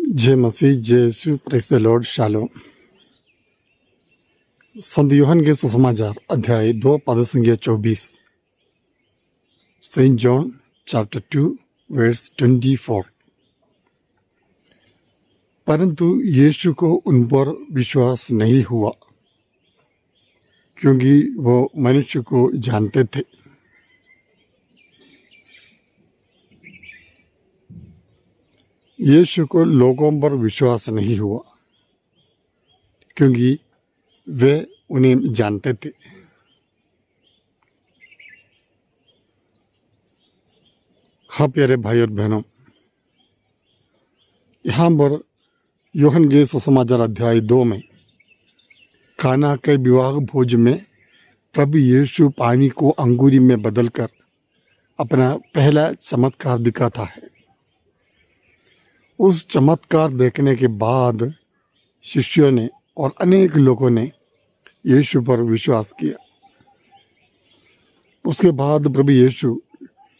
जय मसीह, जय यीशु, प्रेज़ द लॉर्ड, शालोम। संत यूहन के सुसमाचार अध्याय 2 पद संख्या 24। Saint John chapter 2 verse 24। परंतु यीशु को उन पर विश्वास नहीं हुआ, क्योंकि वो मनुष्य को जानते थे। यीशु को लोगों पर विश्वास नहीं हुआ, क्योंकि वे उन्हें जानते थे। हाँ प्यारे भाई और बहनों, यहाँ पर यूहन के सुसमाचार अध्याय 2 में काना के विवाह भोज में प्रभु यीशु पानी को अंगूरी में बदलकर अपना पहला चमत्कार दिखाता है। उस चमत्कार देखने के बाद शिष्यों ने और अनेक लोगों ने यीशु पर विश्वास किया। उसके बाद प्रभु यीशु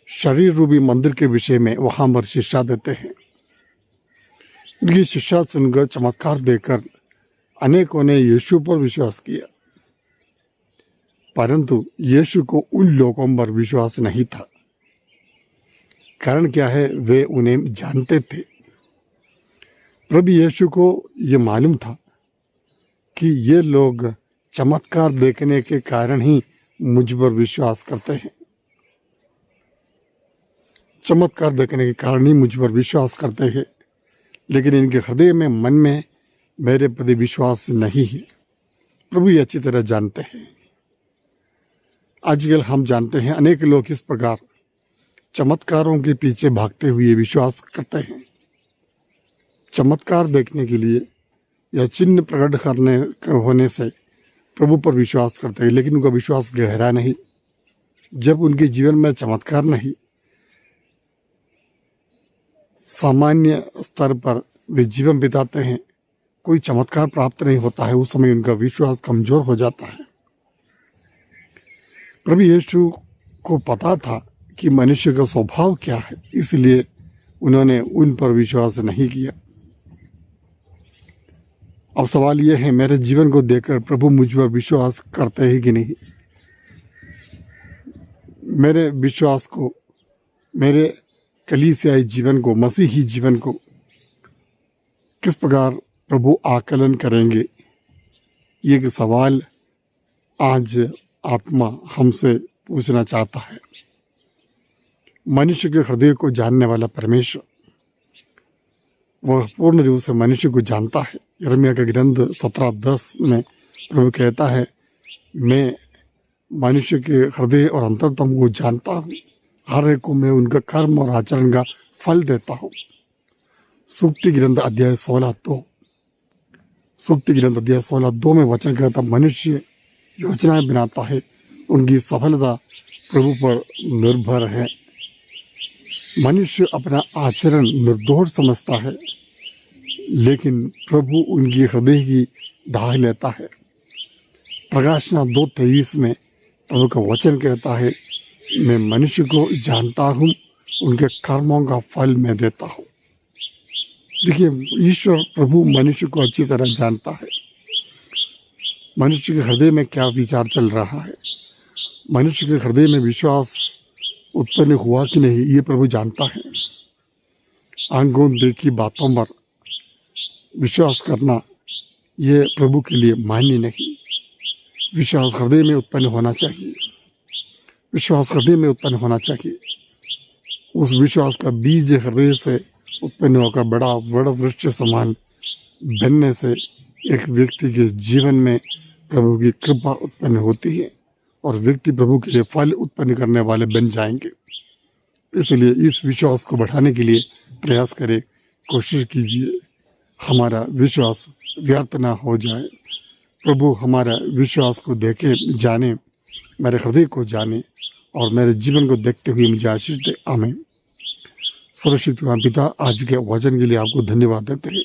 शरीर रूपी मंदिर के विषय में वहां पर शिक्षा देते हैं। उनकी शिक्षा सुनकर, चमत्कार देखकर अनेकों ने यीशु पर विश्वास किया, परंतु यीशु को उन लोगों पर विश्वास नहीं था। कारण क्या है? वे उन्हें जानते थे। प्रभु यीशु को ये मालूम था कि ये लोग चमत्कार देखने के कारण ही मुझ पर विश्वास करते हैं। चमत्कार देखने के कारण ही मुझ पर विश्वास करते हैं, लेकिन इनके हृदय में, मन में मेरे प्रति विश्वास नहीं है। प्रभु ये अच्छी तरह जानते हैं। आजकल हम जानते हैं अनेक लोग इस प्रकार चमत्कारों के पीछे भागते हुए विश्वास करते हैं। चमत्कार देखने के लिए या चिन्ह प्रकट करने होने से प्रभु पर विश्वास करते हैं, लेकिन उनका विश्वास गहरा नहीं। जब उनके जीवन में चमत्कार नहीं, सामान्य स्तर पर वे जीवन बिताते हैं, कोई चमत्कार प्राप्त नहीं होता है, उस समय उनका विश्वास कमजोर हो जाता है। प्रभु यीशु को पता था कि मनुष्य का स्वभाव क्या है, इसलिए उन्होंने उन पर विश्वास नहीं किया। अब सवाल यह है, मेरे जीवन को देखकर प्रभु मुझ पर विश्वास करते हैं कि नहीं? मेरे विश्वास को, मेरे कलीसियाई जीवन को, मसीही जीवन को किस प्रकार प्रभु आकलन करेंगे? ये एक सवाल आज आत्मा हमसे पूछना चाहता है। मनुष्य के हृदय को जानने वाला परमेश्वर, वह पूर्ण रूप से मनुष्य को जानता है। यिर्मयाह का ग्रंथ 17:10 में प्रभु कहता है, मैं मनुष्य के हृदय और अंतरतम को जानता हूँ, हर एक को मैं उनका कर्म और आचरण का फल देता हूँ। सूक्ति ग्रंथ अध्याय 16:2, सूक्ति ग्रंथ अध्याय 16:2 में वचन कहता, मनुष्य योजनाएं बनाता है, उनकी सफलता प्रभु पर निर्भर है। मनुष्य अपना आचरण निर्दोष समझता है, लेकिन प्रभु उनकी हृदय की धाह लेता है। प्रकाशना 2:23 में प्रभु का वचन कहता है, मैं मनुष्य को जानता हूँ, उनके कर्मों का फल मैं देता हूँ। देखिए, ईश्वर प्रभु मनुष्य को अच्छी तरह जानता है। मनुष्य के हृदय में क्या विचार चल रहा है, मनुष्य के हृदय में विश्वास उत्पन्न हुआ कि नहीं, ये प्रभु जानता है। आंखों देखी बातों पर विश्वास करना ये प्रभु के लिए मान्य नहीं। विश्वास हृदय में उत्पन्न होना चाहिए, विश्वास हृदय में उत्पन्न होना चाहिए। उस विश्वास का बीज हृदय से उत्पन्न होकर बड़ा वृक्ष समान बनने से एक व्यक्ति के जीवन में प्रभु की कृपा उत्पन्न होती है और व्यक्ति प्रभु के लिए फल उत्पन्न करने वाले बन जाएंगे। इसलिए इस विश्वास को बढ़ाने के लिए प्रयास करें, कोशिश कीजिए, हमारा विश्वास व्यर्थ ना हो जाए। प्रभु हमारा विश्वास को देखे, जाने, मेरे हृदय को जाने और मेरे जीवन को देखते हुए मुझे आशीष दे। आमीन। सर्वशक्तिमान पिता, आज के वचन के लिए आपको धन्यवाद देते हैं।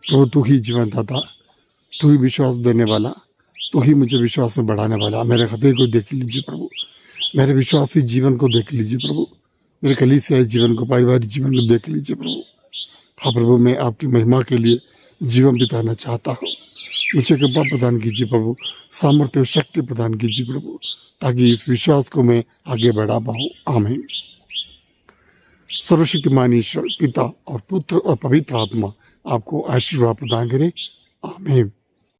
प्रभु तू ही जीवन दाता, तू ही विश्वास देने वाला, तू ही मुझे विश्वास से बढ़ाने वाला। मेरे हृदय को देख लीजिए प्रभु, मेरे विश्वासी जीवन को देख लीजिए प्रभु, मेरे कलीसियाई जीवन को, पारिवारिक जीवन को देख लीजिए प्रभु। हाँ प्रभु, मैं आपकी महिमा के लिए जीवन बिताना चाहता हूँ। मुझे कृपा प्रदान कीजिए प्रभु, सामर्थ्य और शक्ति प्रदान कीजिए प्रभु, ताकि इस विश्वास को मैं आगे बढ़ा पाऊँ। आमीन। सर्वशक्तिमान ईश्वर पिता और पुत्र और पवित्र आत्मा आपको आशीर्वाद प्रदान करे। आमीन।